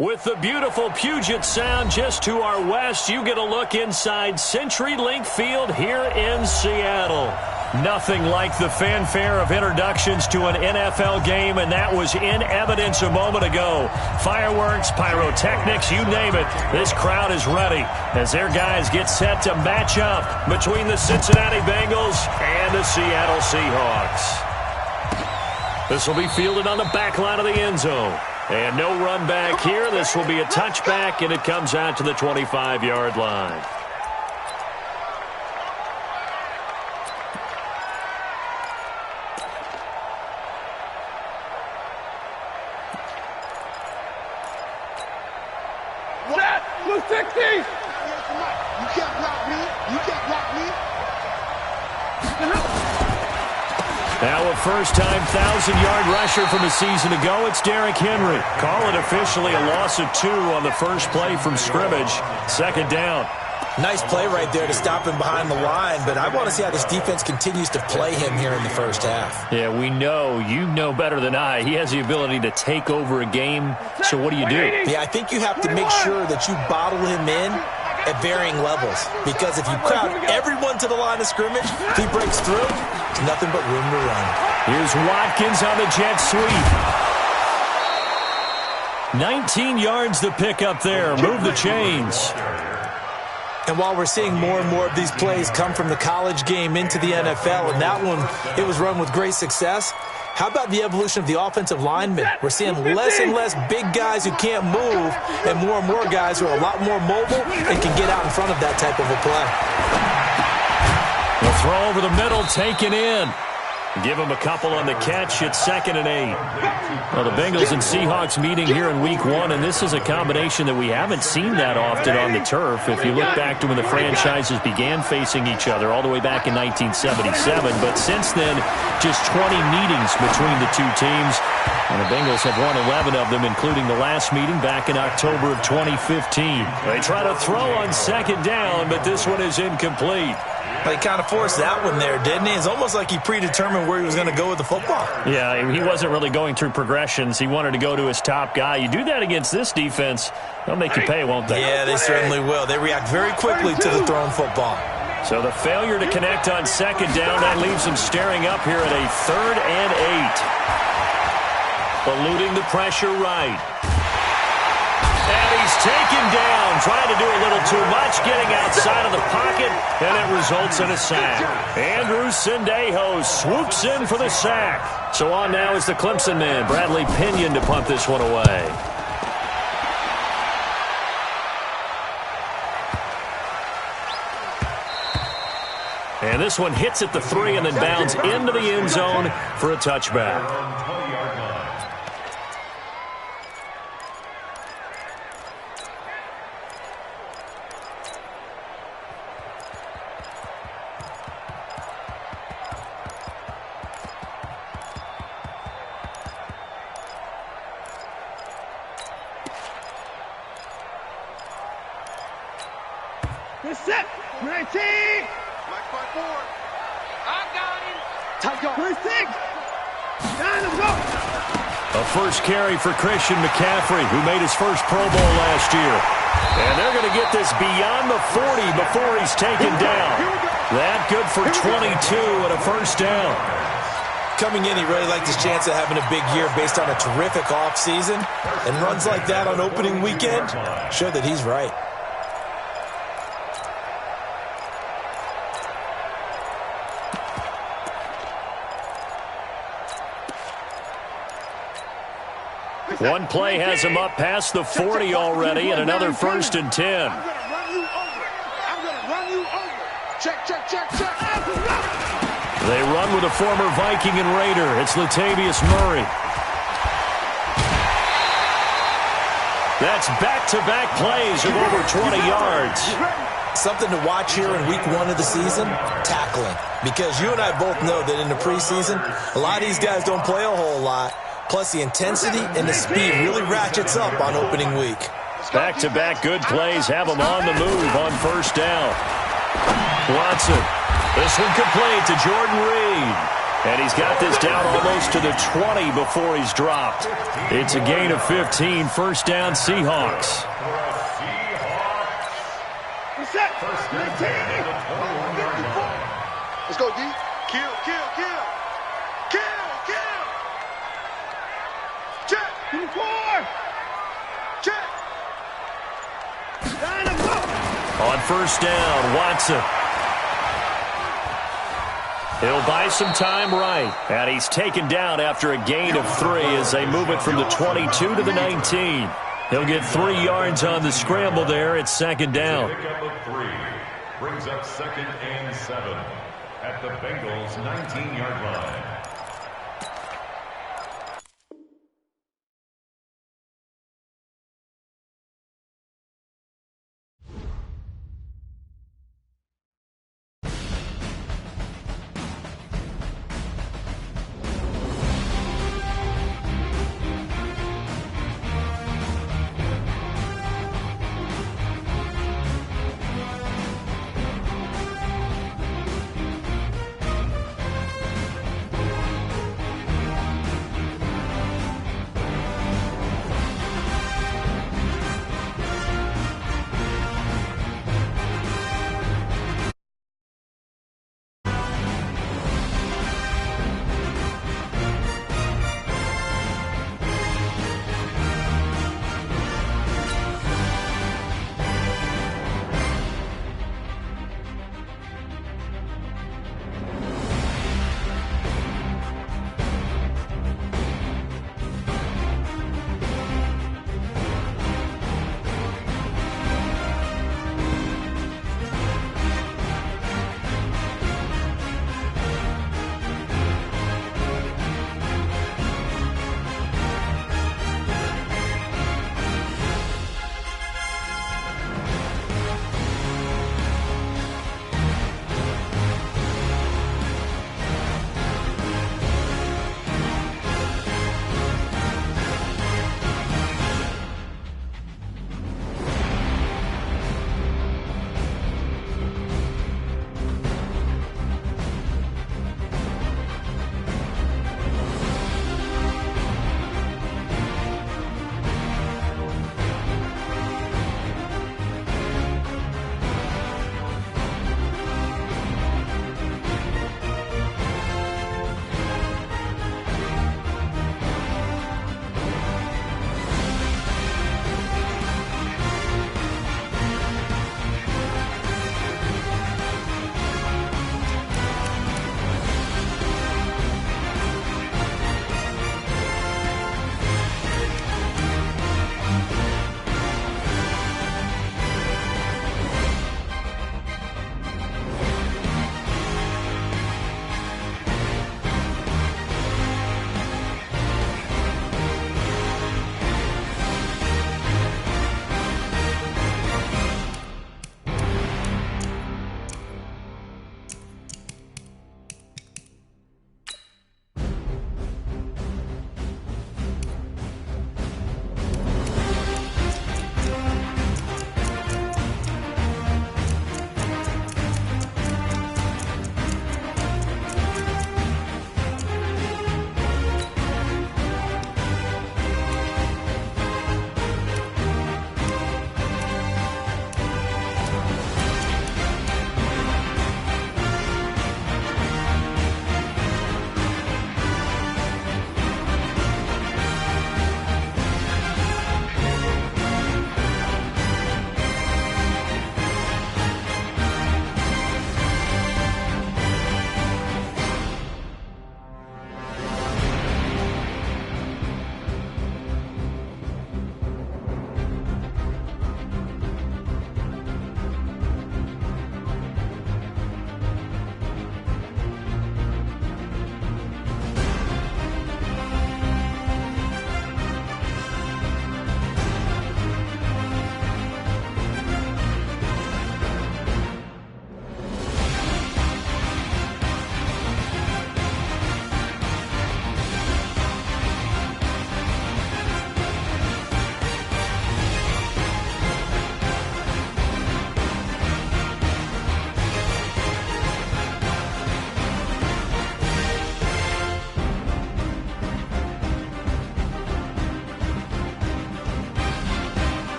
With the beautiful Puget Sound just to our west, you get a look inside CenturyLink Field here in Seattle. Nothing like the fanfare of introductions to an NFL game, and that was in evidence a moment ago. Fireworks, pyrotechnics, you name it. This crowd is ready as their guys get set to match up between the Cincinnati Bengals and the Seattle Seahawks. This will be fielded on the back line of the end zone. And no run back here. This will be a touchback, and it comes out to the 25-yard line. What? 260! You can't block me. You can't block me. Now a first-time 1,000-yard rusher from a season ago, it's Derrick Henry. Call it officially a loss of 2 on the first play from scrimmage. Second down. Nice play right there to stop him behind the line, but I want to see how this defense continues to play him here in the first half. Yeah, we know. You know better than I. He has the ability to take over a game, so what do you do? Yeah, I think you have to make sure that you bottle him in at varying levels, because if you crowd everyone to the line of scrimmage, if he breaks through, there's nothing but room to run. Here's Watkins on the jet sweep. 19 yards the pick up there. Move the chains. And while we're seeing more and more of these plays come from the college game into the NFL, and that one, it was run with great success, how about the evolution of the offensive linemen? We're seeing less and less big guys who can't move and more guys who are a lot more mobile and can get out in front of that type of a play. The throw over the middle, taken in. Give him a couple on the catch. It's 2nd and 8. Well, the Bengals and Seahawks meeting here in Week 1, and this is a combination that we haven't seen that often on the turf. If you look back to when the franchises began facing each other all the way back in 1977, but since then, just 20 meetings between the two teams, and the Bengals have won 11 of them, including the last meeting back in October of 2015. They try to throw on 2nd down, but this one is incomplete. He kind of forced that one there, didn't he? It's almost like he predetermined where he was going to go with the football. Yeah, he wasn't really going through progressions. He wanted to go to his top guy. You do that against this defense, they'll make you pay, won't they? Yeah, they certainly will. They react very quickly to the thrown football. So the failure to connect on 2nd down, that leaves him staring up here at a 3rd and 8. Eluding the pressure right. And he's taken down, trying to do a little too much, getting outside of the pocket, and it results in a sack. Andrew Sendejo swoops in for the sack. So on now is the Clemson man, Bradley Pinion, to punt this one away. And this one hits at the 3 and then bounds into the end zone for a touchback. Set. 19. Black 5-4. I got him. Tight go. 36. 9, let's go. A first carry for Christian McCaffrey, who made his first Pro Bowl last year. And they're going to get this beyond the 40 before he's taken down. That good for 22 and a first down. Coming in, he really liked his chance of having a big year based on a terrific offseason. And runs like that on opening weekend show that he's right. One play has him up past the 40 already, and another 1st and 10. I'm going to run you over. Check. They run with a former Viking and Raider. It's Latavius Murray. That's back-to-back plays of over 20 yards. Something to watch here in Week 1 of the season, tackling. Because you and I both know that in the preseason, a lot of these guys don't play a whole lot. Plus, the intensity and the speed really ratchets up on opening week. Back-to-back good plays have them on the move on first down. Watson. This one complete to Jordan Reed. And he's got this down almost to the 20 before he's dropped. It's a gain of 15, first down Seahawks. Reset. 19. Let's go, D. Kill, kill, kill. Kill, kill. Check. 24. Check. Line him up. On first down, Watson. He'll buy some time right. And he's taken down after a gain of 3 as they move it from the 22 to the 19. He'll get 3 yards on the scramble there. It's second down. Pickup of 3 brings up 2nd and 7 at the Bengals' 19-yard line.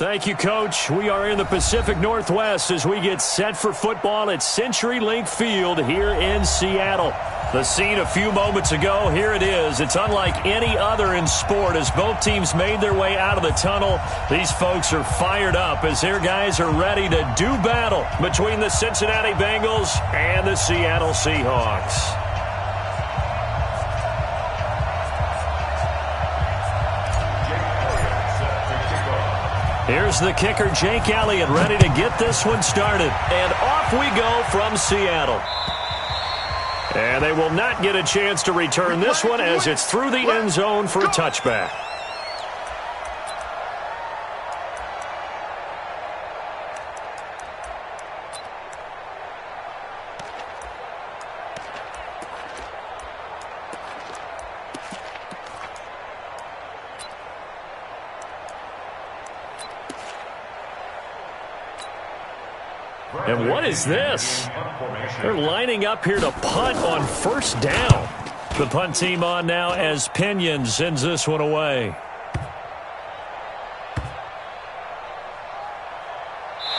Thank you, Coach. We are in the Pacific Northwest as we get set for football at CenturyLink Field here in Seattle. The scene a few moments ago, here it is. It's unlike any other in sport as both teams made their way out of the tunnel. These folks are fired up as their guys are ready to do battle between the Cincinnati Bengals and the Seattle Seahawks. Here's the kicker, Jake Elliott, ready to get this one started. And off we go from Seattle. And they will not get a chance to return this one as it's through the end zone for a touchback. And what is this? They're lining up here to punt on first down. The punt team on now as Pinion sends this one away.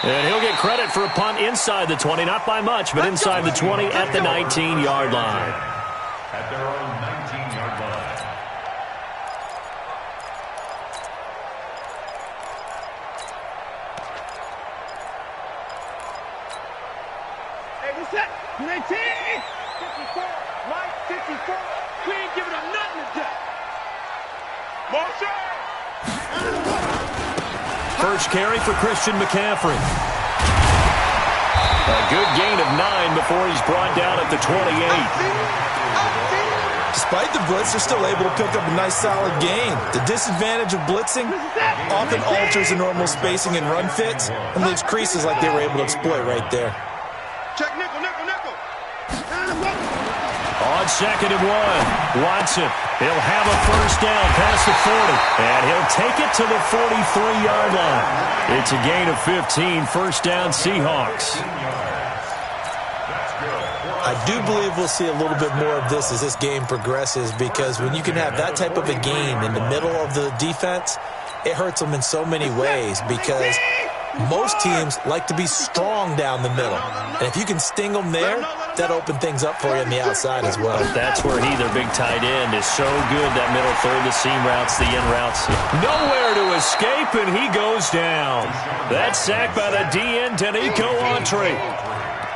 And he'll get credit for a punt inside the 20, not by much, but inside the 20 at the 19-yard line. At their own 19-yard line. Hey, what's that? 19! 54! Mike, 54! We ain't giving up nothing today! Marshall! First carry for Christian McCaffrey. A good gain of 9 before he's brought down at the 28. Despite the blitz, they're still able to pick up a nice solid gain. The disadvantage of blitzing often alters the normal spacing and run fits and leaves creases like they were able to exploit right there. Check nickel, nickel, nickel. On 2nd and 1, Watson. He'll have a first down past the 40, and he'll take it to the 43-yard line. It's a gain of 15, first down Seahawks. I do believe we'll see a little bit more of this as this game progresses, because when you can have that type of a gain in the middle of the defense, it hurts them in so many ways, because most teams like to be strong down the middle. And if you can sting them there, that opens things up for you on the outside as well. But that's where he, their big tight end, is so good, that middle third, the seam routes, the in routes. Nowhere to escape, and he goes down. That's sacked by the DN, Danico Autry.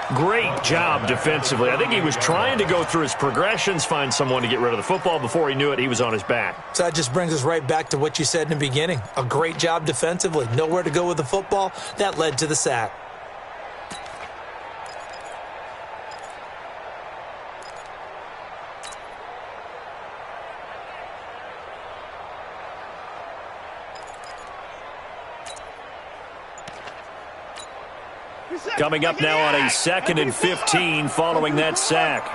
Great job defensively. I think he was trying to go through his progressions, find someone to get rid of the football. Before he knew it, he was on his back. So that just brings us right back to what you said in the beginning. A great job defensively. Nowhere to go with the football. That led to the sack. Coming up now on a 2nd and 15 following that sack.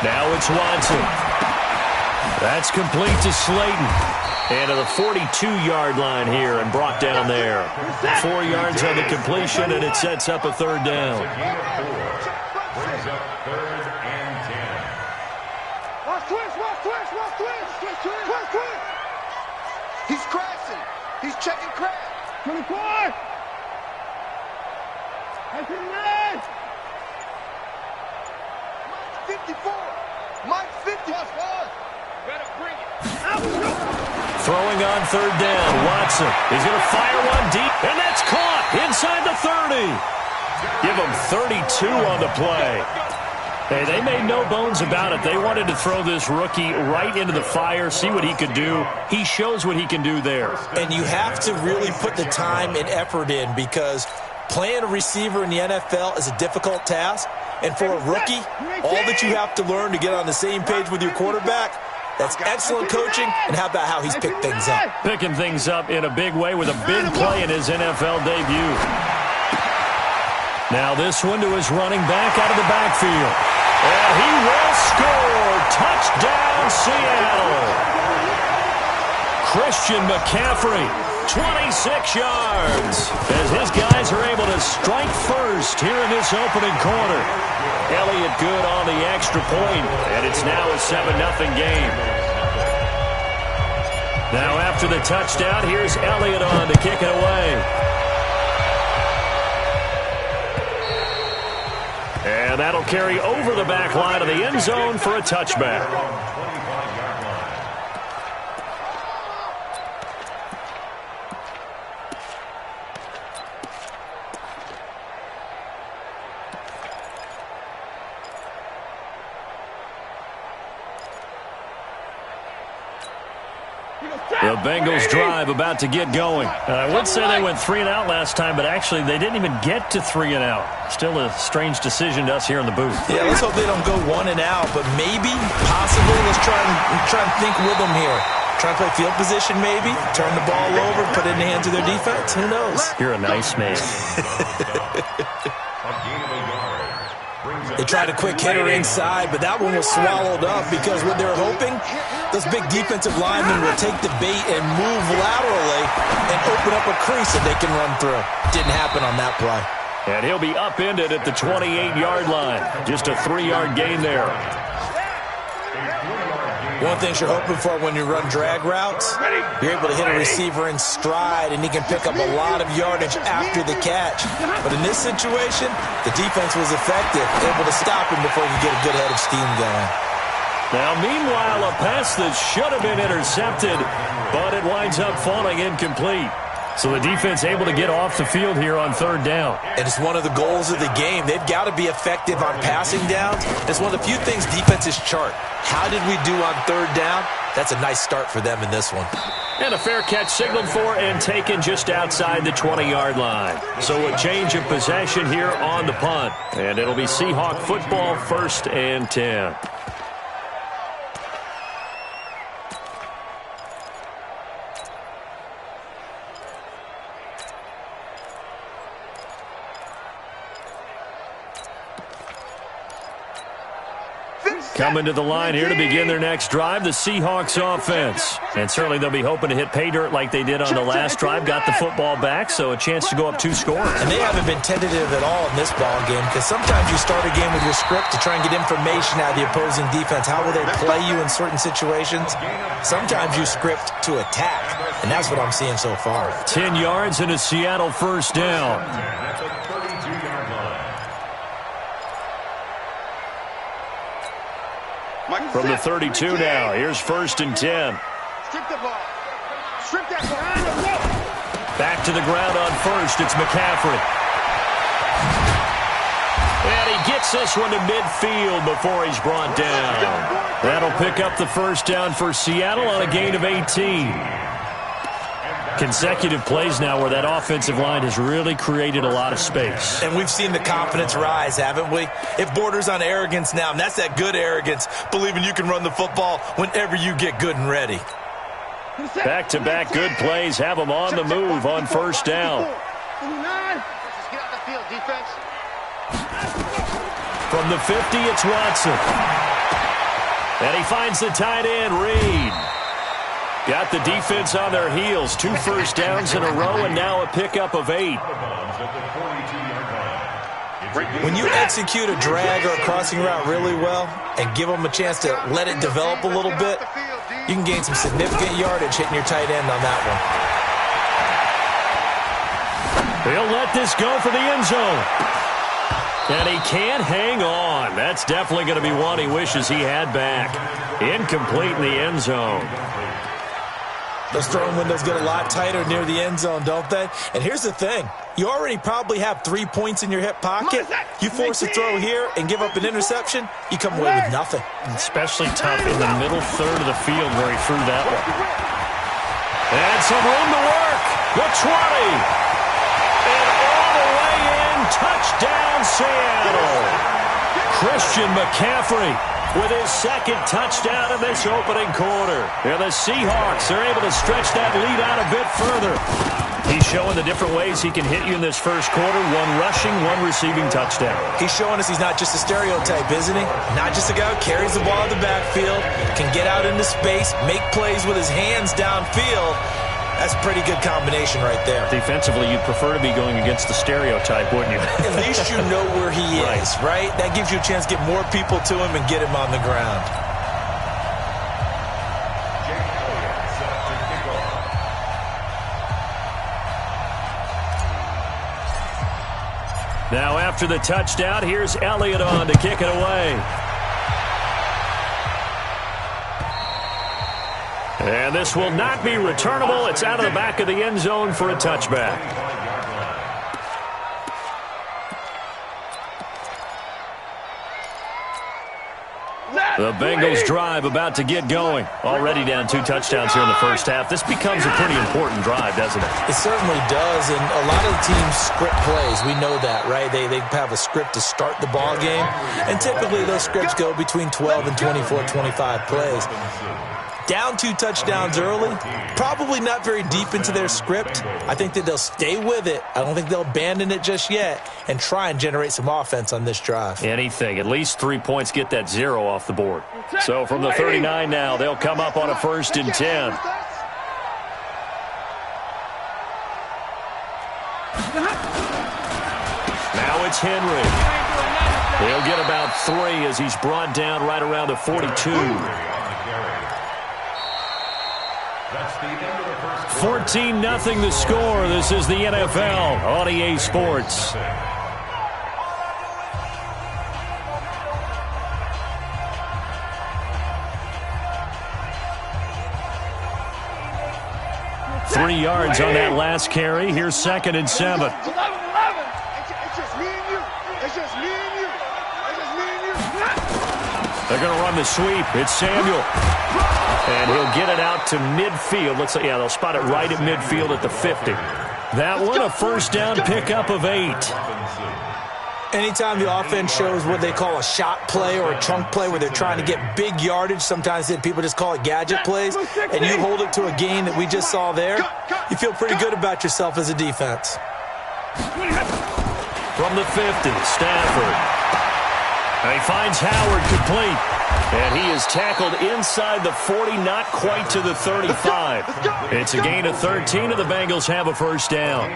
Now it's Watson. That's complete to Slayton. And to the 42-yard line here and brought down there. 4 yards on the completion, and it sets up a third down. Brings up 3rd and 10. Watch twist, watch twist, watch twist, twist, twist, twist, twist. He's crashing. He's checking crash. 24. That's your man. Mike's 54. Mike's 54. Better bring it. Throwing on 3rd down, Watson. He's going to fire one deep, and that's caught inside the 30. Give him 32 on the play. Hey, they made no bones about it. They wanted to throw this rookie right into the fire, see what he could do. He shows what he can do there. And you have to really put the time and effort in, because playing a receiver in the NFL is a difficult task. And for a rookie, all that you have to learn to get on the same page with your quarterback, that's excellent coaching. And how about how he's picked things up? Picking things up in a big way with a big play in his NFL debut. Now this one to his running back out of the backfield. And he will score. Touchdown, Seattle. Christian McCaffrey, 26 yards. As his guys are able to strike first here in this opening quarter. Elliott good on the extra point, and it's now a 7-0 game. Now after the touchdown, here's Elliott on to kick it away. And that'll carry over the back line of the end zone for a touchback. The Bengals drive about to get going. I would say they went 3 and out last time, but actually they didn't even get to 3 and out. Still a strange decision to us here in the booth. Yeah, let's hope they don't go 1 and out, but maybe, possibly, let's try and think with them here. Try and play field position maybe, turn the ball over, put it in the hands of their defense. Who knows? You're a nice man. They tried a quick hitter inside, but that one was swallowed up because what they were hoping, those big defensive linemen will take the bait and move laterally and open up a crease that they can run through. Didn't happen on that play. And he'll be upended at the 28-yard line. Just a 3-yard gain there. One thing you're hoping for when you run drag routes, you're able to hit a receiver in stride, and he can pick up a lot of yardage after the catch. But in this situation, the defense was effective, able to stop him before he could get a good head of steam going. Now, meanwhile, a pass that should have been intercepted, but it winds up falling incomplete. So the defense able to get off the field here on 3rd down. And it's one of the goals of the game. They've got to be effective on passing downs. It's one of the few things defenses chart. How did we do on 3rd down? That's a nice start for them in this one. And a fair catch signaled for and taken just outside the 20-yard line. So a change of possession here on the punt. And it'll be Seahawk football, 1st and 10. Coming to the line here to begin their next drive, the Seahawks offense. And certainly they'll be hoping to hit pay dirt like they did on the last drive. Got the football back, so a chance to go up 2 scores. And they haven't been tentative at all in this ball game because sometimes you start a game with your script to try and get information out of the opposing defense. How will they play you in certain situations? Sometimes you script to attack, and that's what I'm seeing so far. 10 yards and a Seattle 1st down. From the 32 now, here's 1st and 10. Strip the ball. Strip that ball. Back to the ground on 1st, it's McCaffrey. And he gets this one to midfield before he's brought down. That'll pick up the 1st down for Seattle on a gain of 18. Consecutive plays now where that offensive line has really created a lot of space. And we've seen the confidence rise, haven't we? It borders on arrogance now, and that's that good arrogance, believing you can run the football whenever you get good and ready. Back-to-back good plays have them on the move on 1st down. Just get out the field, defense. From the 50, it's Watson. And he finds the tight end, Reed. Got the defense on their heels. 2 1st downs in a row, and now a pickup of 8. When you execute a drag or a crossing route really well and give them a chance to let it develop a little bit, you can gain some significant yardage hitting your tight end on that one. He'll let this go for the end zone. And he can't hang on. That's definitely going to be one he wishes he had back. Incomplete in the end zone. Those throwing windows get a lot tighter near the end zone, don't they? And here's the thing. You already probably have 3 points in your hip pocket. You force a throw here and give up an interception, you come away with nothing. Especially tough in the middle third of the field where he threw that one. And some room to work. The 20. And all the way in. Touchdown, Seattle. Christian McCaffrey with his 2nd touchdown of this opening quarter. And the Seahawks are able to stretch that lead out a bit further. He's showing the different ways he can hit you in this 1st quarter. 1 rushing, 1 receiving touchdown. He's showing us he's not just a stereotype, isn't he? Not just a guy who carries the ball in the backfield, can get out into space, make plays with his hands downfield. That's a pretty good combination right there. Defensively, you'd prefer to be going against the stereotype, wouldn't you? At least you know where he is, right? That gives you a chance to get more people to him and get him on the ground. Now after the touchdown, here's Elliott on to kick it away. And this will not be returnable. It's out of the back of the end zone for a touchback. The Bengals drive about to get going. Already down 2 touchdowns here in the first half. This becomes a pretty important drive, doesn't it? It certainly does, and a lot of the teams script plays. We know that, right? They have a script to start the ball game, and typically those scripts go between 12 and 24, 25 plays. Down 2 touchdowns early, probably not very deep into their script. I think that they'll stay with it. I don't think they'll abandon it just yet and try and generate some offense on this drive. Anything. At least 3 points, get that 0 off the board. So from the 39 now, they'll come up on a 1st and 10. Now it's Henry. He'll get about 3 as he's brought down right around the 42. 14-0 the score. This is the NFL on EA Sports. Three yards on that last carry. Here's 2nd and 7. It's just me and you. It's just me and you. It's just me and you. They're going to run the sweep. It's Samuel. And he'll get it out to midfield. Looks like, yeah, they'll spot it right at midfield at the 50. That one, a 1st down pickup of 8. Anytime the offense shows what they call a shot play or a chunk play where they're trying to get big yardage, sometimes people just call it gadget plays, and you hold it to a gain that we just saw there, you feel pretty good about yourself as a defense. From the 50, Stafford. And he finds Howard complete. And he is tackled inside the 40, not quite to the 35. It's a gain of 13, and the Bengals have a 1st down.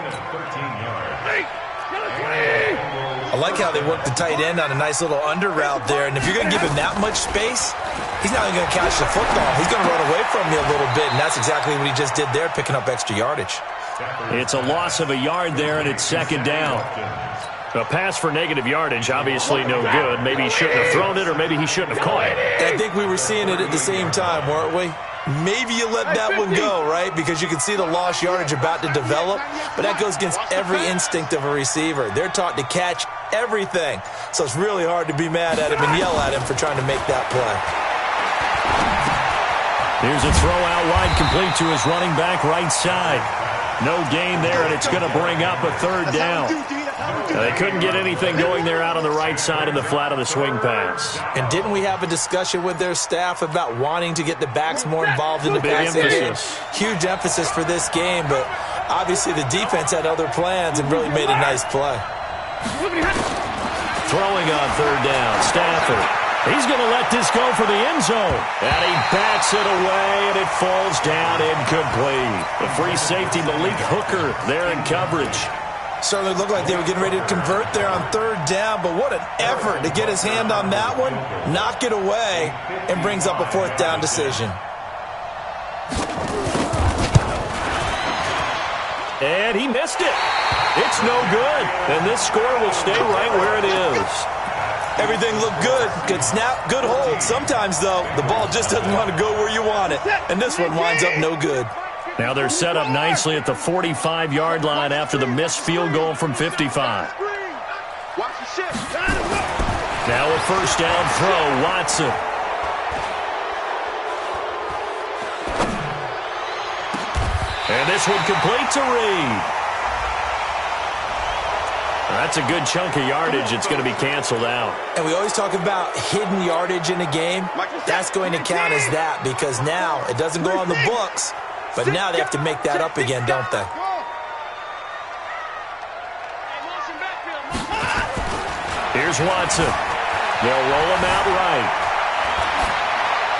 I like how they work the tight end on a nice little under route there. And if you're going to give him that much space, he's not even going to catch the football. He's going to run away from you a little bit, and that's exactly what he just did there, picking up extra yardage. It's a loss of a yard there, and it's 2nd down. A pass for negative yardage, obviously no good. Maybe he shouldn't have thrown it, or maybe he shouldn't have caught it. I think we were seeing it at the same time, weren't we? Maybe you let that one go, right? Because you can see the lost yardage about to develop, but that goes against every instinct of a receiver. They're taught to catch everything, so it's really hard to be mad at him and yell at him for trying to make that play. Here's a throw out wide, complete to his running back right side. No gain there, and it's going to bring up a 3rd down. They couldn't get anything going there out on the right side of the flat of the swing pass. And didn't we have a discussion with their staff about wanting to get the backs more involved in the passing game? Huge emphasis for this game, but obviously the defense had other plans and really made a nice play. Throwing on 3rd down, Stafford. He's going to let this go for the end zone. And he backs it away, and it falls down incomplete. The free safety, Malik Hooker, there in coverage. Certainly looked like they were getting ready to convert there on 3rd down, but what an effort to get his hand on that one, knock it away, and brings up a 4th down decision. And he missed it. It's no good. And this score will stay right where it is. Everything looked good. Good snap, good hold. Sometimes, though, the ball just doesn't want to go where you want it. And this one winds up no good. Now they're set up nicely at the 45-yard line after the missed field goal from 55. Now a 1st down throw, Watson. And this one complete to Reed. That's a good chunk of yardage. It's going to be canceled out. And we always talk about hidden yardage in a game. That's going to count as that because now it doesn't go on the books, but now they have to make that up again, don't they? Here's Watson. They'll roll him out right.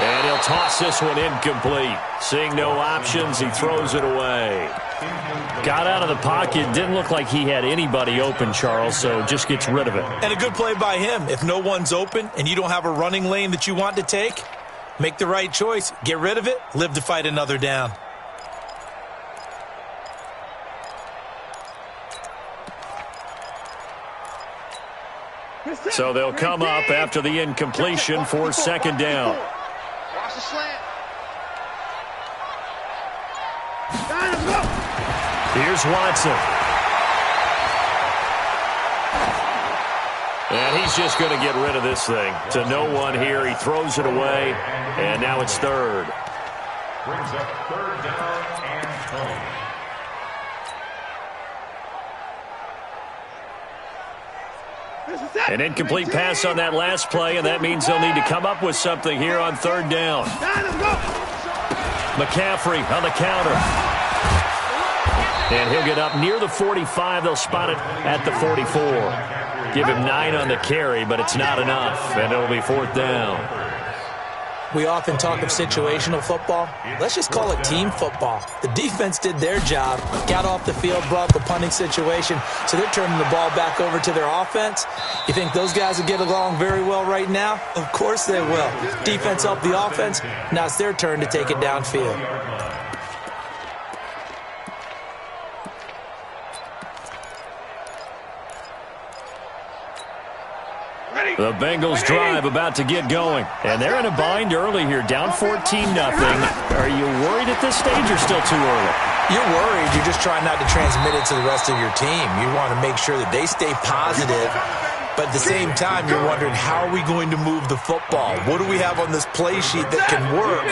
And he'll toss this one incomplete. Seeing no options, he throws it away. Got out of the pocket. Didn't look like he had anybody open, Charles, so just gets rid of it. And a good play by him. If no one's open and you don't have a running lane that you want to take, make the right choice. Get rid of it. Live to fight another down. So they'll come up after the incompletion for second down. Watch the slant. Here's Watson. And he's just going to get rid of this thing. To no one here. He throws it away. And now it's third. Brings up third down and 20. An incomplete pass on that last play, and that means they'll need to come up with something here on third down. McCaffrey on the counter. And he'll get up near the 45. They'll spot it at the 44. Give him 9 on the carry, but it's not enough, and it'll be fourth down. We often talk of situational football. Let's just call it team football. The defense did their job, got off the field, brought the punting situation, so they're turning the ball back over to their offense. You think those guys will get along very well right now? Of course they will. Defense helped the offense. Now it's their turn to take it downfield. The Bengals drive about to get going. And they're in a bind early here, down 14-0. Are you worried at this stage or still too early? You're worried. You're just trying not to transmit it to the rest of your team. You want to make sure that they stay positive. But at the same time, you're wondering, how are we going to move the football? What do we have on this play sheet that can work?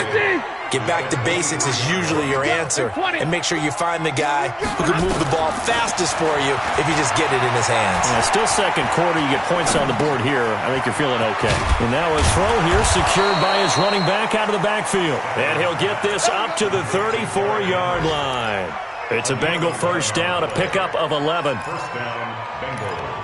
Get back to basics is usually your answer. And make sure you find the guy who can move the ball fastest for you if you just get it in his hands. Yeah, still second quarter. You get points on the board here. I think you're feeling okay. And now a throw here secured by his running back out of the backfield. And he'll get this up to the 34-yard line. It's a Bengal first down, a pickup of 11. First down, Bengals.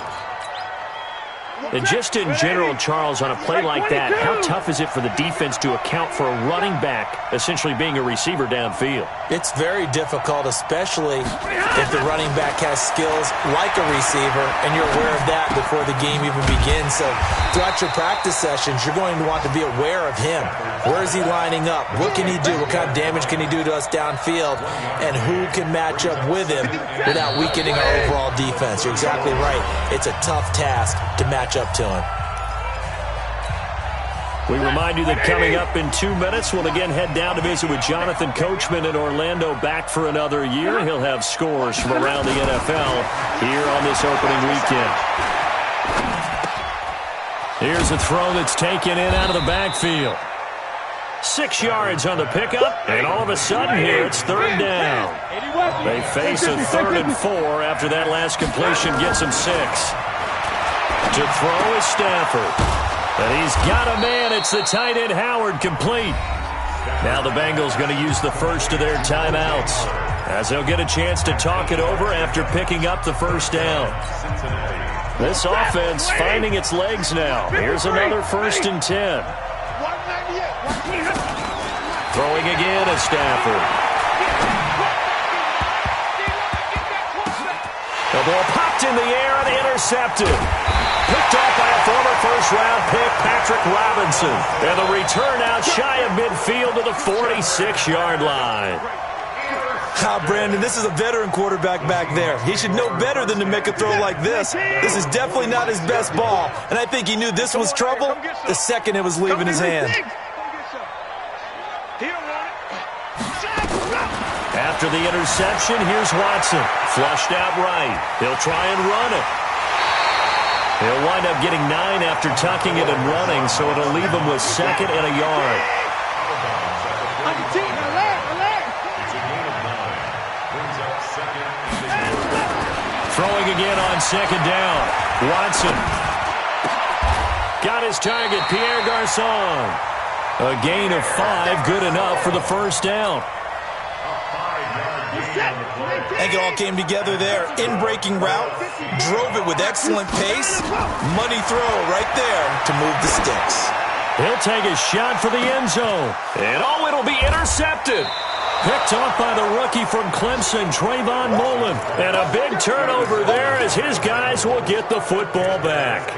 And just in general, Charles, on a play like that, how tough is it for the defense to account for a running back essentially being a receiver downfield? It's very difficult, especially if the running back has skills like a receiver, and you're aware of that before the game even begins. So throughout your practice sessions, you're going to want to be aware of him. Where is he lining up? What can he do? What kind of damage can he do to us downfield? And who can match up with him without weakening our overall defense? You're exactly right. It's a tough task to match up to him. We remind you that coming up in 2 minutes, we'll again head down to visit with Jonathan Coachman in Orlando, back for another year. He'll have scores from around the NFL here on this opening weekend. Here's a throw that's taken in out of the backfield. 6 yards on the pickup, and all of a sudden here it's third down. They face a 3rd and 4 after that last completion gets them 6. To throw is Stafford. And he's got a man. It's the tight end Howard, complete. Now the Bengals going to use the first of their timeouts, as they'll get a chance to talk it over after picking up the first down. This offense finding its legs now. Here's another 1st and 10. Throwing again is Stafford. The ball popped in the air and intercepted. Picked off by a former first-round pick, Patrick Robinson. And the return out shy of midfield to the 46-yard line. Brandon, this is a veteran quarterback back there. He should know better than to make a throw like this. This is definitely not his best ball. And I think he knew this was trouble the second it was leaving his hand. After the interception, here's Watson. Flushed out right. He'll try and run it. He'll wind up getting 9 after tucking it and running, so it'll leave him with 2nd and a yard. Throwing again on 2nd down. Watson. Got his target, Pierre Garçon. A gain of 5, good enough for the first down. I think it all came together there. In-breaking route, drove it with excellent pace. Money throw right there to move the sticks. He'll take a shot for the end zone. And it'll be intercepted. Picked off by the rookie from Clemson, Trayvon Mullen. And a big turnover there as his guys will get the football back.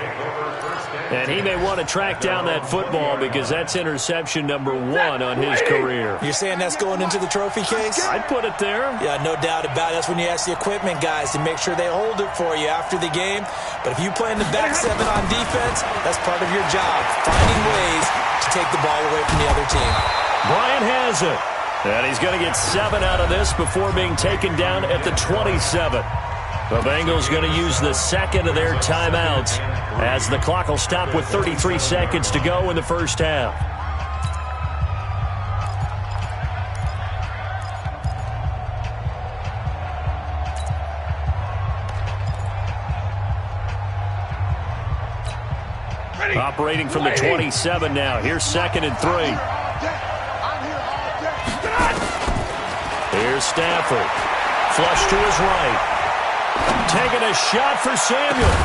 And he may want to track down that football because that's interception number 1 on his career. You're saying that's going into the trophy case? I'd put it there. Yeah, no doubt about it. That's when you ask the equipment guys to make sure they hold it for you after the game. But if you play in the back 7 on defense, that's part of your job, finding ways to take the ball away from the other team. Bryant has it. And he's going to get 7 out of this before being taken down at the 27. The Bengals going to use the second of their timeouts as the clock will stop with 33 seconds to go in the first half. Operating from the 27 now. Here's 2nd and 3. Here's Stafford. Flush to his right. Taking a shot for Samuel.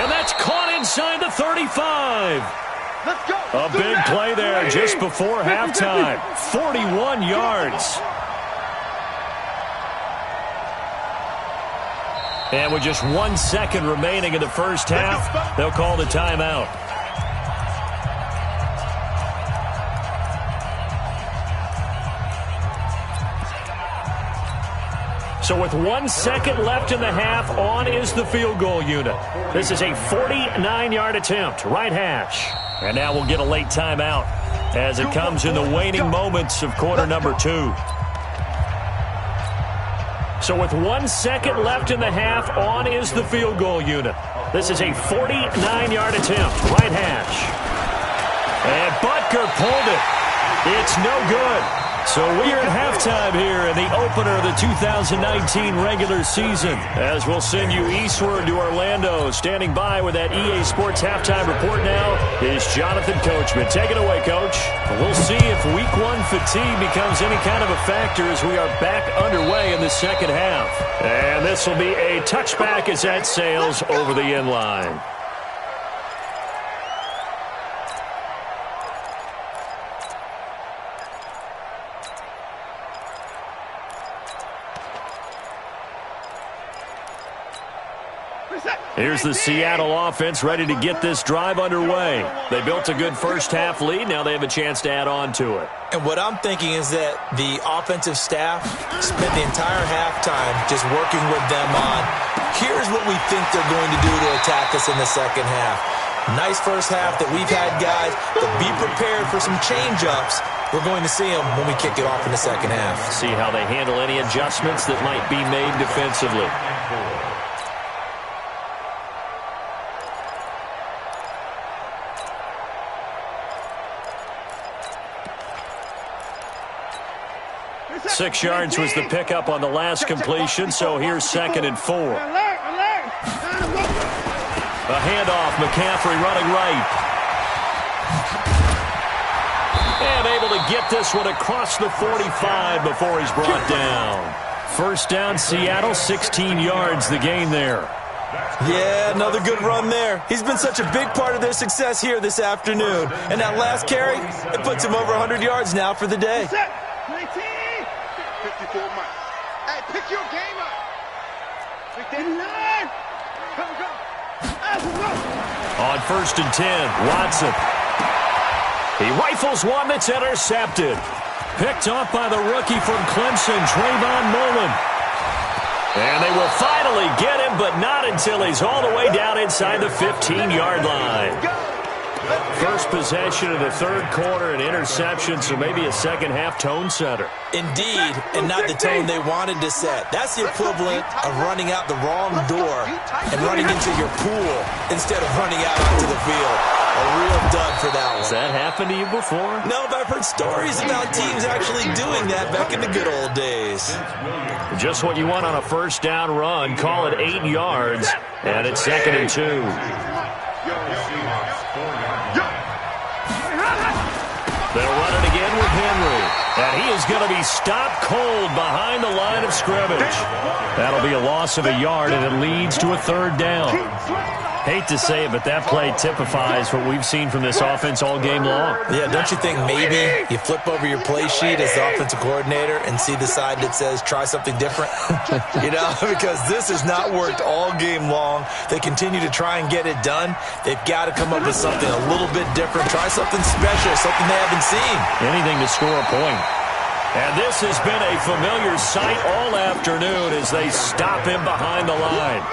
And that's caught inside the 35. Let's go. A big play there just before halftime. 41 yards. And with just 1 second remaining in the first half, they'll call the timeout. So with 1 second left in the half, on is the field goal unit. This is a 49-yard attempt, right hash. And now we'll get a late timeout as it comes in the waning moments of quarter number 2. So with 1 second left in the half, on is the field goal unit. This is a 49-yard attempt, right hash. And Butker pulled it. It's no good. So we are at halftime here in the opener of the 2019 regular season. As we'll send you eastward to Orlando. Standing by with that EA Sports halftime report now is Jonathan Coachman. Take it away, Coach. We'll see if Week 1 fatigue becomes any kind of a factor as we are back underway in the second half. And this will be a touchback as that sails over the end line. Here's the Seattle offense ready to get this drive underway. They built a good first half lead. Now they have a chance to add on to it. And what I'm thinking is that the offensive staff spent the entire halftime just working with them on, here's what we think they're going to do to attack us in the second half. Nice first half that we've had, guys, but be prepared for some change-ups. We're going to see them when we kick it off in the second half. See how they handle any adjustments that might be made defensively. Six yards was the pickup on the last completion, so here's 2nd and 4. A handoff, McCaffrey running right. And able to get this one across the 45 before he's brought down. First down, Seattle, 16 yards the gain there. Yeah, another good run there. He's been such a big part of their success here this afternoon. And that last carry, it puts him over 100 yards now for the day. 54 miles. Hey, pick your game up. On 1st and 10, Watson. He rifles one that's intercepted. Picked off by the rookie from Clemson, Trayvon Mullen. And they will finally get him, but not until he's all the way down inside the 15-yard line. First possession of the third quarter, an interception, so maybe a second-half tone setter. Indeed, and not the tone they wanted to set. That's the equivalent of running out the wrong door and running into your pool instead of running out onto the field. A real dud for that one. Has that happened to you before? No, but I've heard stories about teams actually doing that back in the good old days. Just what you want on a first down run. Call it 8 yards, and it's 2nd and 2. They'll run it again with Henry. And he is going to be stopped cold behind the line of scrimmage. That'll be a loss of a yard, and it leads to a 3rd down. Hate to say it, but that play typifies what we've seen from this offense all game long. Yeah, don't you think maybe you flip over your play sheet as the offensive coordinator and see the side that says try something different? You know, because this has not worked all game long. They continue to try and get it done. They've got to come up with something a little bit different. Try something special, something they haven't seen. Anything to score a point. And this has been a familiar sight all afternoon as they stop him behind the line.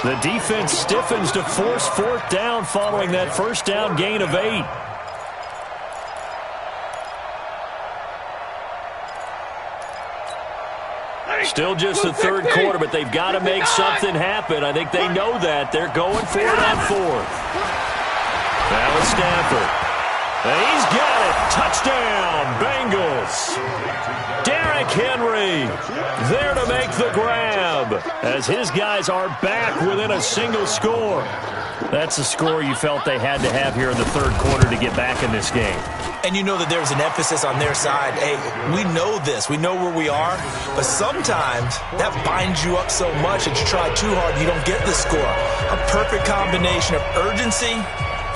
The defense stiffens to force fourth down following that first down gain of 8. Still just the third quarter, but they've got to make something happen. I think they know that. They're going for it on fourth. Now it's Stafford. And he's got it. Touchdown, Bengals. Derrick Henry there to make the grab as his guys are back within a single score. That's a score you felt they had to have here in the third quarter to get back in this game. And you know that there's an emphasis on their side. Hey, we know this. We know where we are. But sometimes that binds you up so much that you try too hard, you don't get the score. A perfect combination of urgency,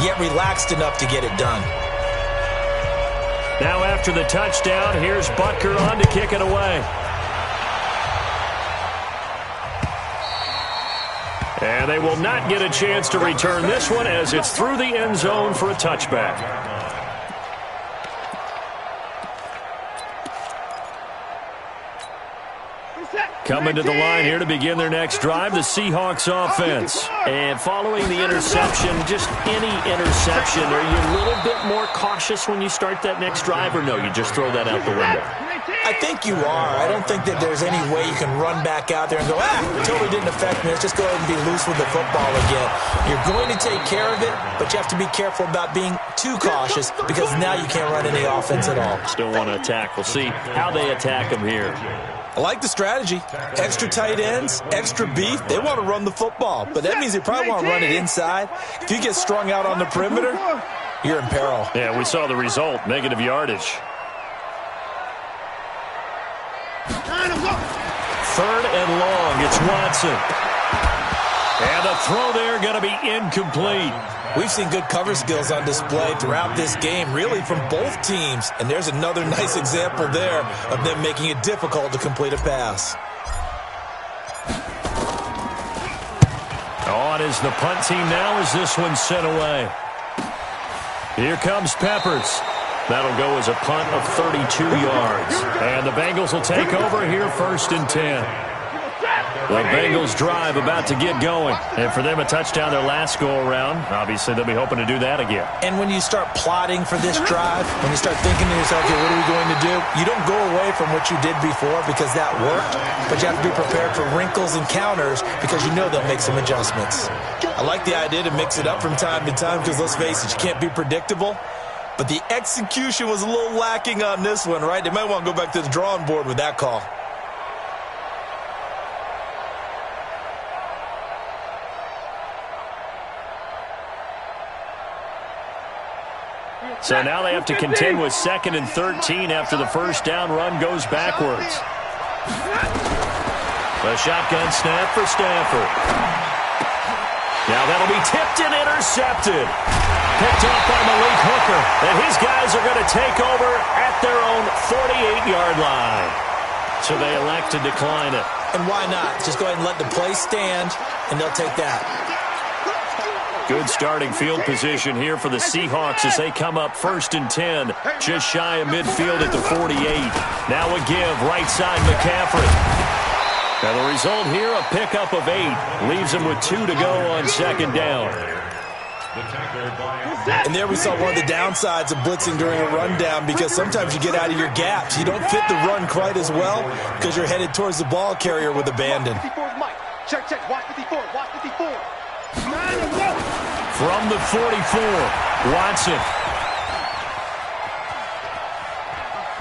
yet relaxed enough to get it done. Now after the touchdown, here's Butker on to kick it away. And they will not get a chance to return this one as it's through the end zone for a touchback. Coming to the line here to begin their next drive, the Seahawks offense. And following the interception, just any interception, are you a little bit more cautious when you start that next drive, or no, you just throw that out the window? I think you are. I don't think that there's any way you can run back out there and go, it totally didn't affect me. Let's just go ahead and be loose with the football again. You're going to take care of it, but you have to be careful about being too cautious because now you can't run any offense at all. Still want to attack. We'll see how they attack them here. I like the strategy. Extra tight ends, extra beef. They want to run the football, but that means they probably want to run it inside. If you get strung out on the perimeter, you're in peril. Yeah, we saw the result, negative yardage. Third and long, it's Watson. And the throw there going to be incomplete. We've seen good cover skills on display throughout this game, really from both teams. And there's another nice example there of them making it difficult to complete a pass. On is the punt team now as this one's sent away. Here comes Peppers. That'll go as a punt of 32 yards. And the Bengals will take over here first and 10. The Bengals drive about to get going. And for them, a touchdown their last go-around. Obviously, they'll be hoping to do that again. And when you start plotting for this drive, when you start thinking to yourself, okay, what are we going to do? You don't go away from what you did before because that worked. But you have to be prepared for wrinkles and counters because you know they'll make some adjustments. I like the idea to mix it up from time to time because, let's face it, you can't be predictable. But the execution was a little lacking on this one, right? They might want to go back to the drawing board with that call. So now they have to contend with 2nd and 13 after the first down run goes backwards. A shotgun snap for Stafford. Now that'll be tipped and intercepted. Picked off by Malik Hooker. And his guys are going to take over at their own 48-yard line. So they elect to decline it. And why not? Just go ahead and let the play stand, and they'll take that. Good starting field position here for the Seahawks as they come up 1st and 10, just shy of midfield at the 48. Now a give, right side McCaffrey. Now the result here, a pickup of 8. Leaves them with 2 to go on 2nd down. And there we saw one of the downsides of blitzing during a rundown because sometimes you get out of your gaps. You don't fit the run quite as well because you're headed towards the ball carrier with abandon. Check, watch 54, watch 54. From the 44, Watson.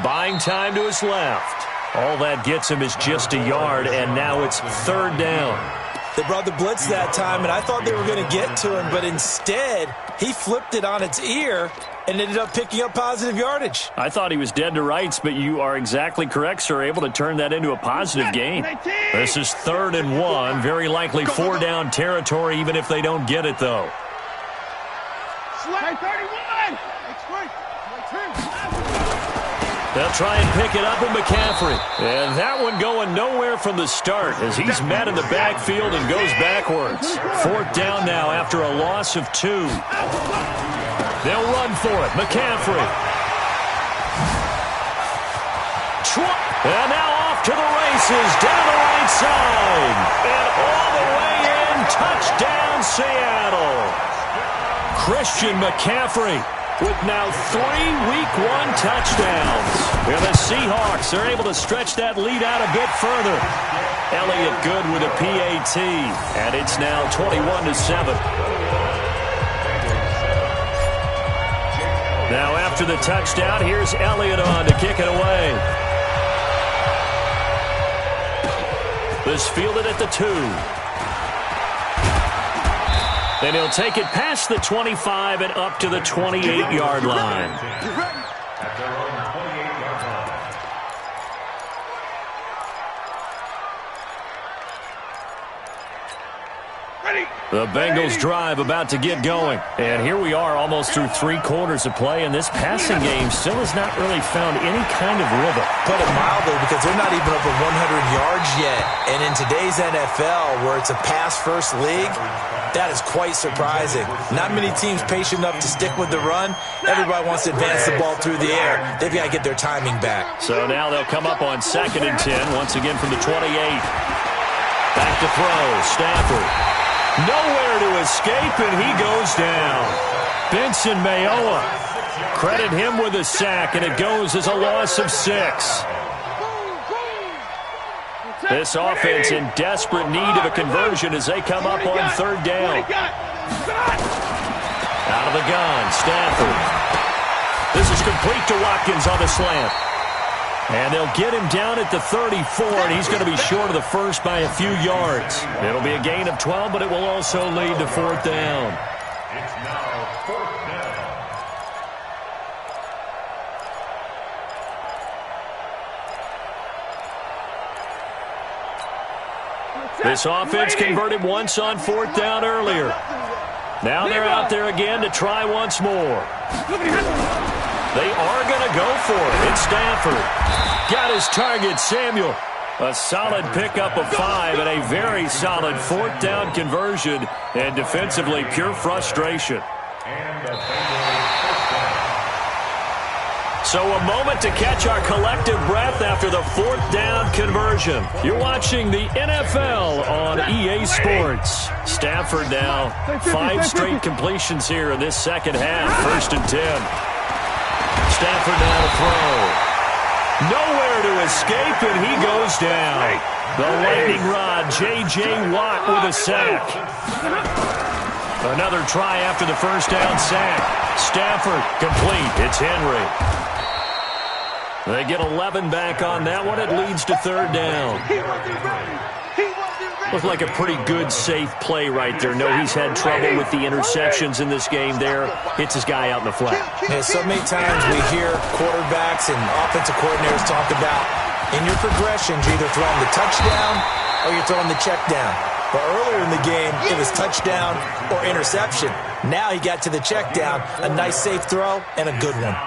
Buying time to his left. All that gets him is just a yard, and now it's 3rd down. They brought the blitz that time, and I thought they were going to get to him, but instead, he flipped it on its ear and ended up picking up positive yardage. I thought he was dead to rights, but you are exactly correct, sir. Able to turn that into a positive gain. This is 3rd and 1. Very likely 4-down territory, even if they don't get it, though. Slide 31. They'll try and pick it up with McCaffrey. And that one going nowhere from the start as he's met in the backfield and goes backwards. 4th down now after a loss of 2. They'll run for it. McCaffrey. And now off to the races down the right side. And all the way in. Touchdown, Seattle. Christian McCaffrey with now 3 Week 1 touchdowns. And the Seahawks are able to stretch that lead out a bit further. Elliott good with a PAT. And it's now 21-7. Now after the touchdown, here's Elliott on to kick it away. This fielded at the 2. And he'll take it past the 25 and up to the 28-yard line. At their own 28-yard line. The Bengals drive about to get going. And here we are almost through 3 quarters of play, and this passing game still has not really found any kind of rhythm. Put it mildly, because they're not even over 100 yards yet. And in today's NFL, where it's a pass-first league, that is quite surprising. Not many teams patient enough to stick with the run. Everybody wants to advance the ball through the air. They've got to get their timing back. So now they'll come up on 2nd and 10, once again from the 28. Back to throw, Stafford. Nowhere to escape, and he goes down. Benson Mayowa. Credit him with a sack, and it goes as a loss of 6. This offense in desperate need of a conversion as they come up on 3rd down. Out of the gun, Stafford. This is complete to Watkins on the slant. And they'll get him down at the 34, and he's going to be short of the first by a few yards. It'll be a gain of 12, but it will also lead to 4th down. It's now 4th down. This offense converted once on 4th down earlier. Now they're out there again to try once more. They are going to go for it. It's Stafford. Got his target, Samuel. A solid pickup of 5 and a very solid 4th down conversion. And defensively, pure frustration. And the Bengals first down. So a moment to catch our collective breath after the 4th down conversion. You're watching the NFL on EA Sports. Stafford now 5 straight completions here in this second half. 1st and 10. Stafford now to throw. Nowhere to escape, and he goes down. The lightning rod, J.J. Watt with a sack. Another try after the 1st down sack. Stafford complete. It's Henry. They get 11 back on that one. It leads to 3rd down. Looked like a pretty good, safe play right there. No, he's had trouble with the interceptions in this game there. Hits his guy out in the flat. Yeah, so many times we hear quarterbacks and offensive coordinators talk about, in your progressions, you're either throwing the touchdown or you're throwing the check down. But earlier in the game, it was touchdown or interception. Now he got to the check down, a nice safe throw, and a good one.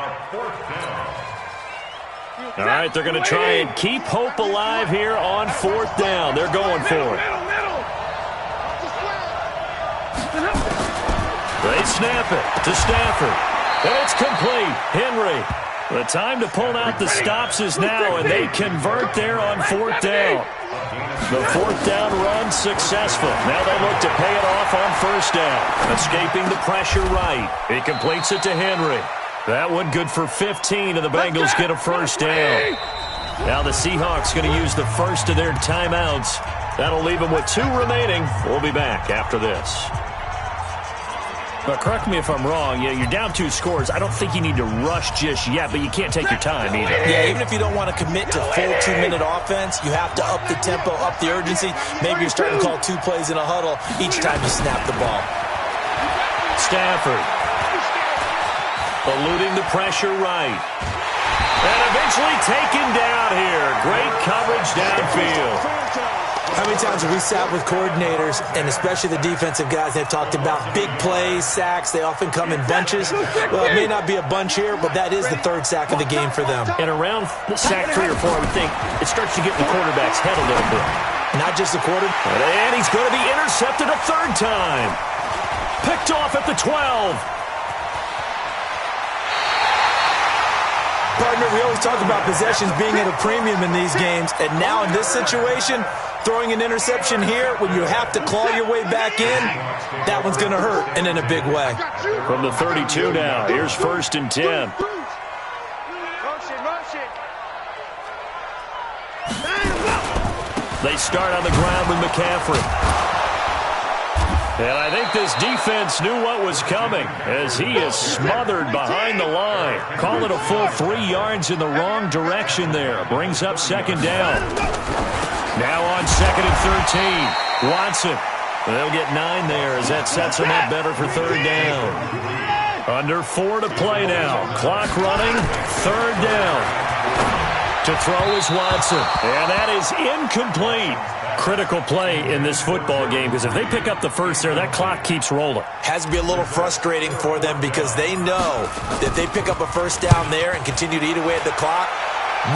All right, they're going to try and keep hope alive here on 4th down. They're going for it. They snap it to Stafford. And it's complete. Henry. The time to pull out the stops is now, and they convert there on 4th down. The 4th down run successful. Now they look to pay it off on 1st down. Escaping the pressure right. He completes it to Henry. That one good for 15, and the Bengals get a 1st down. Now the Seahawks going to use the first of their timeouts. That'll leave them with 2 remaining. We'll be back after this. But correct me if I'm wrong, you're down 2 scores. I don't think you need to rush just yet, but you can't take your time either. Yeah, even if you don't want to commit to full 2-minute offense, you have to up the tempo, up the urgency. Maybe you're starting to call 2 plays in a huddle each time you snap the ball. Stafford. Eluding the pressure right. And eventually taken down here. Great coverage downfield. How many times have we sat with coordinators, and especially the defensive guys, they've talked about big plays, sacks. They often come in bunches. Well, it may not be a bunch here, but that is the 3rd sack of the game for them. And around sack 3 or 4, I would think it starts to get in the quarterback's head a little bit. Not just the quarter. And he's going to be intercepted a 3rd time. Picked off at the 12. Partner, we always talk about possessions being at a premium in these games, and now in this situation, throwing an interception here when you have to claw your way back in, that one's going to hurt, and in a big way. From the 32 now, here's 1st and 10. They start on the ground with McCaffrey. And I think this defense knew what was coming as he is smothered behind the line. Call it a full 3 yards in the wrong direction there. Brings up 2nd down. Now on 2nd and 13. Watson. They'll get 9 there as that sets them up better for 3rd down. Under 4 to play now. Clock running. 3rd down. To throw is Watson. And that is incomplete. Critical play in this football game because if they pick up the 1st there, that clock keeps rolling. Has to be a little frustrating for them because they know that if they pick up a 1st down there and continue to eat away at the clock,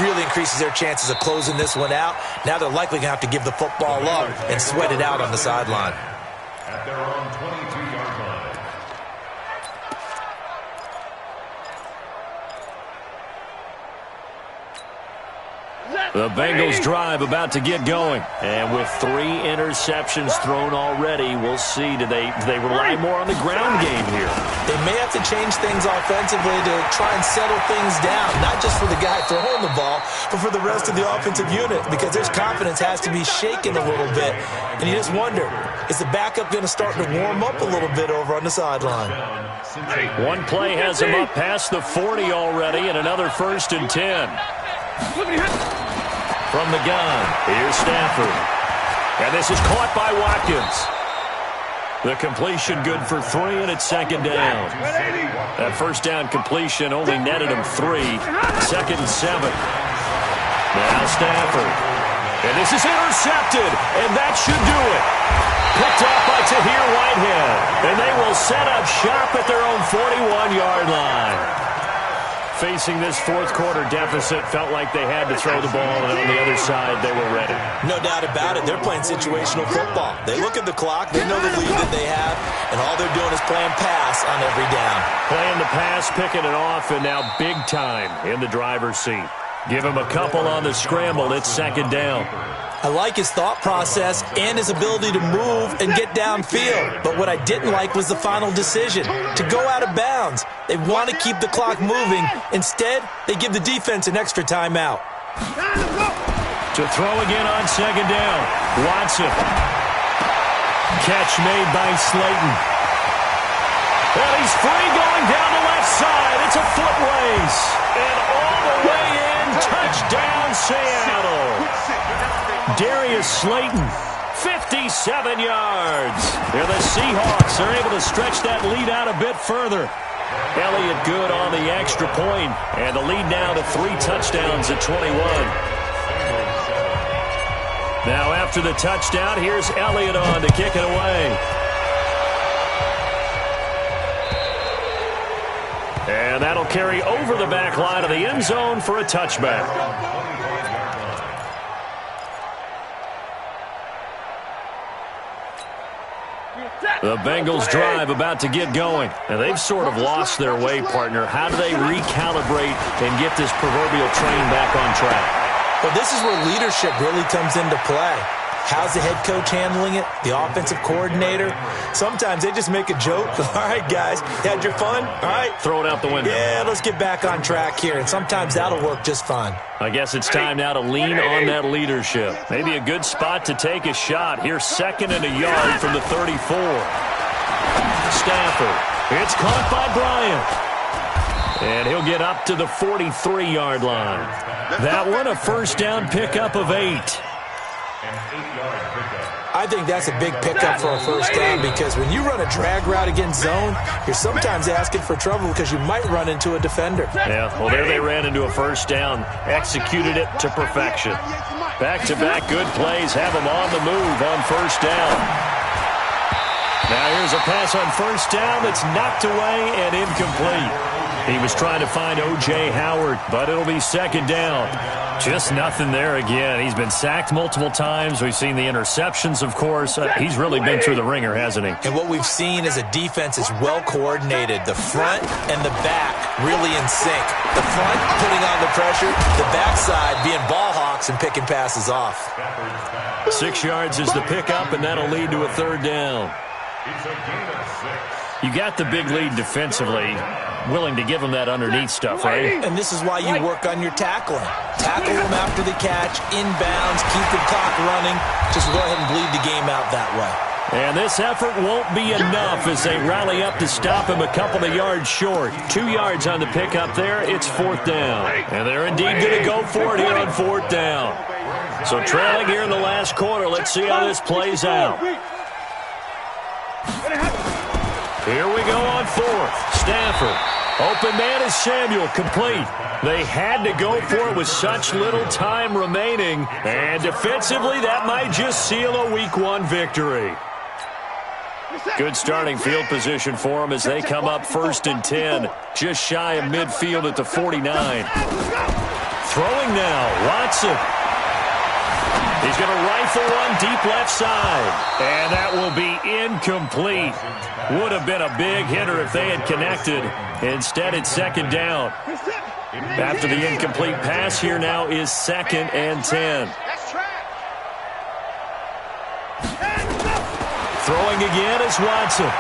really increases their chances of closing this one out. Now they're likely going to have to give the football up and sweat it out on the sideline. At their own 22-yard line. The Bengals drive about to get going. And with 3 interceptions thrown already, we'll see. Do they rely more on the ground game here? They may have to change things offensively to try and settle things down, not just for the guy throwing the ball, but for the rest of the offensive unit, because his confidence has to be shaken a little bit. And you just wonder, is the backup going to start to warm up a little bit over on the sideline? One play has him up past the 40 already, and another 1st and 10. From the gun, here's Stafford. And this is caught by Watkins. The completion good for 3, and it's 2nd down. That 1st down completion only netted him 3. 2nd and 7. Now Stafford. And this is intercepted, and that should do it. Picked off by Tahir Whitehead. And they will set up shop at their own 41-yard line. Facing this 4th quarter deficit, felt like they had to throw the ball, and on the other side, they were ready. No doubt about it. They're playing situational football. They look at the clock. They know the lead that they have, and all they're doing is playing pass on every down. Playing the pass, picking it off, and now big time in the driver's seat. Give him a couple on the scramble. It's 2nd down. I like his thought process and his ability to move and get downfield. But what I didn't like was the final decision, to go out of bounds. They want to keep the clock moving. Instead, they give the defense an extra timeout. To throw again on 2nd down. Watson. Catch made by Slayton. And he's free going down the left side. It's a foot race. And all the way in, touchdown Seattle. Darius Slayton, 57 yards. And the Seahawks are able to stretch that lead out a bit further. Elliott good on the extra point, and the lead now to 3 touchdowns at 21. Now after the touchdown, here's Elliott on to kick it away. And that'll carry over the back line of the end zone for a touchback. The Bengals drive about to get going. And they've sort of lost their way, partner. How do they recalibrate and get this proverbial train back on track? Well, this is where leadership really comes into play. How's the head coach handling it? The offensive coordinator? Sometimes they just make a joke. All right, guys, you had your fun? All right. Throw it out the window. Yeah, let's get back on track here. And sometimes that'll work just fine. I guess it's time now to lean on that leadership. Maybe a good spot to take a shot. Here's 2nd and a yard from the 34. Stafford. It's caught by Bryant. And he'll get up to the 43-yard line. That one a first down pickup of 8. I think that's a big pickup for a first down because when you run a drag route against zone, you're sometimes asking for trouble because you might run into a defender. Yeah, well, there they ran into a first down, executed it to perfection. Back-to-back good plays have them on the move on first down. Now here's a pass on first down that's knocked away and incomplete. He was trying to find O.J. Howard, but it'll be second down. Just nothing there again. He's been sacked multiple times. We've seen the interceptions, of course. He's really been through the ringer, hasn't he? And what we've seen is a defense is well coordinated. The front and the back really in sync. The front putting on the pressure, the backside being ball hawks and picking passes off. 6 yards is the pickup, and that'll lead to a third down. You got the big lead defensively, willing to give them that underneath stuff, right? And this is why you work on your tackling. Tackle them after the catch, inbounds, keep the clock running. Just go ahead and bleed the game out that way. And this effort won't be enough as they rally up to stop him a couple of yards short. 2 yards on the pickup there. It's fourth down. And they're indeed going to go for it here on fourth down. So trailing here in the last quarter. Let's see how this plays out. Here we go on fourth. Stafford. Open man is Samuel. Complete. They had to go for it with such little time remaining. And defensively, that might just seal a Week 1 victory. Good starting field position for them as they come up 1st and 10. Just shy of midfield at the 49. Throwing now. Watson. He's going to rifle one deep left side. And that will be incomplete. Would have been a big hitter if they had connected. Instead, it's second down. After the incomplete pass, here now is 2nd and 10. Throwing again is Watson.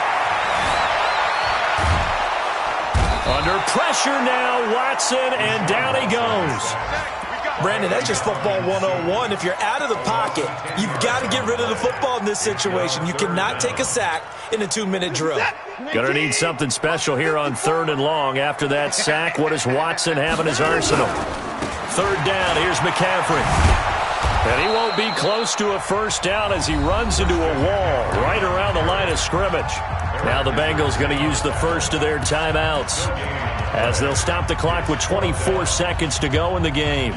Under pressure now, Watson, and down he goes. Brandon, that's just football 101. If you're out of the pocket, you've got to get rid of the football in this situation. You cannot take a sack in a 2-minute drill. Gonna need something special here on 3rd and long. After that sack, what does Watson have in his arsenal? 3rd down, here's McCaffrey. And he won't be close to a first down as he runs into a wall right around the line of scrimmage. Now the Bengals going to use the first of their timeouts as they'll stop the clock with 24 seconds to go in the game.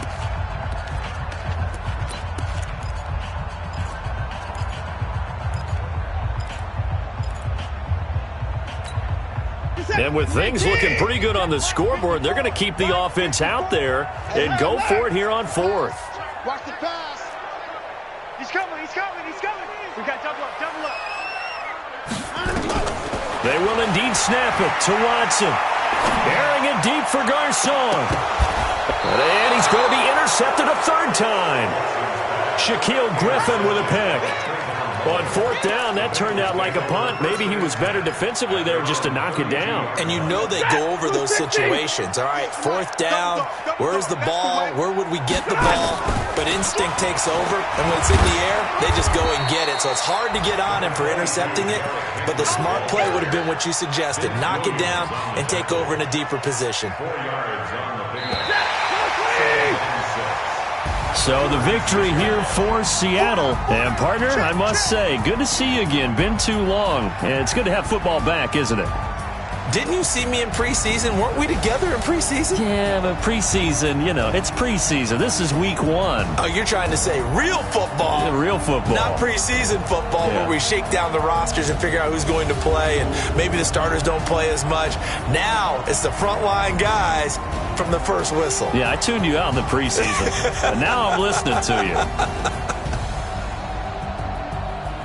And with things looking pretty good on the scoreboard, they're going to keep the offense out there and go for it here on 4th. Watch the pass. He's coming. We got double up. They will indeed snap it to Watson. Airing it deep for Garcon. And he's going to be intercepted a 3rd time. Shaquille Griffin with a pick. On 4th down, that turned out like a punt. Maybe he was better defensively there just to knock it down. And you know they go over those situations. All right, 4th down, where's the ball? Where would we get the ball? But instinct takes over, and when it's in the air, they just go and get it. So it's hard to get on him for intercepting it, but the smart play would have been what you suggested. Knock it down and take over in a deeper position. So the victory here for Seattle. And, partner, I must say, good to see you again. Been too long. And it's good to have football back, isn't it? Didn't you see me in preseason? Weren't we together in preseason? Yeah, but preseason, it's preseason. This is Week 1. Oh, you're trying to say real football. Yeah, real football. Not preseason football where we shake down the rosters and figure out who's going to play, and maybe the starters don't play as much. Now it's the frontline guys from the first whistle. Yeah, I tuned you out in the preseason. And now I'm listening to you.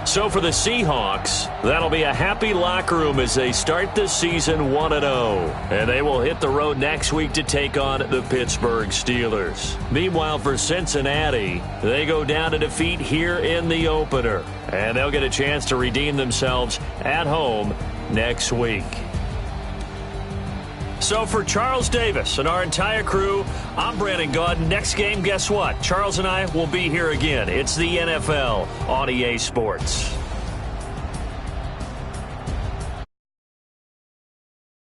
So for the Seahawks, that'll be a happy locker room as they start the season 1-0. And they will hit the road next week to take on the Pittsburgh Steelers. Meanwhile, for Cincinnati, they go down to defeat here in the opener. And they'll get a chance to redeem themselves at home next week. So for Charles Davis and our entire crew, I'm Brandon Gaudin. Next game, guess what? Charles and I will be here again. It's the NFL on EA Sports.